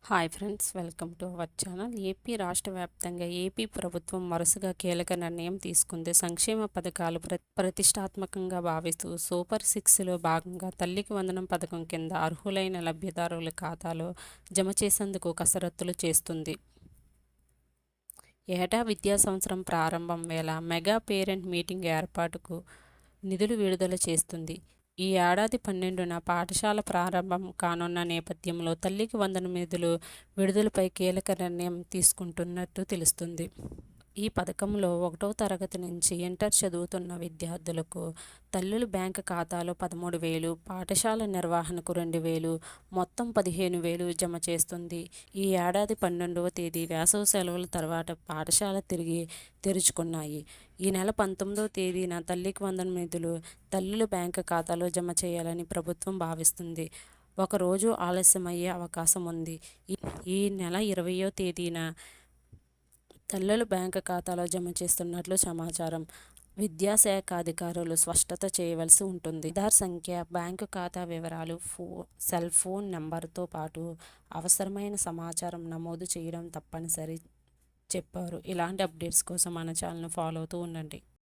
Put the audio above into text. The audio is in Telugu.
Hi friends, welcome to our channel. AP రాష్ట్ర వ్యాప్తంగా ఏపీ ప్రభుత్వం వరుసగా కీలక నిర్ణయం తీసుకుంది. సంక్షేమ పథకాలు ప్రతిష్టాత్మకంగా భావిస్తూ సూపర్ సిక్స్లో భాగంగా తల్లికి వందనం పథకం కింద అర్హులైన లబ్ధిదారుల ఖాతాలో జమ చేసేందుకు కసరత్తులు చేస్తుంది. ఏటా విద్యా సంవత్సరం ప్రారంభం వేళ మెగా పేరెంట్ మీటింగ్ ఏర్పాటుకు నిధులు విడుదల చేస్తుంది. ఈ ఏడాది 12న పాఠశాల ప్రారంభం కానున్న నేపథ్యంలో తల్లికి వందనం నిధులు విడుదలపై కీలక నిర్ణయం తీసుకుంటున్నట్టు తెలుస్తుంది. ఈ పథకంలో 1వ తరగతి నుంచి ఇంటర్ చదువుతున్న విద్యార్థులకు తల్లుల బ్యాంకు ఖాతాలో 13,000, పాఠశాల నిర్వహణకు 2,000, మొత్తం 15,000 జమ చేస్తుంది. ఈ ఏడాది 12వ తేదీ వేసవి సెలవుల తర్వాత పాఠశాల తిరిగి తెరుచుకున్నాయి. ఈ నెల 19వ తేదీన తల్లికి వందనం నిధులు తల్లుల బ్యాంకు ఖాతాలో జమ చేయాలని ప్రభుత్వం భావిస్తుంది. ఒకరోజు ఆలస్యమయ్యే అవకాశం ఉంది. ఈ నెల 20వ తేదీన తల్లుల బ్యాంకు ఖాతాలో జమ చేస్తున్నట్లు సమాచారం. విద్యాశాఖ అధికారులు స్పష్టత చేయవలసి ఉంటుంది. ఆధార్ సంఖ్య, బ్యాంకు ఖాతా వివరాలు, సెల్ ఫోన్ నెంబర్తో పాటు అవసరమైన సమాచారం నమోదు చేయడం తప్పనిసరి చెప్పారు. ఇలాంటి అప్డేట్స్ కోసం మన ఛానల్ని ఫాలో అవుతూ ఉండండి.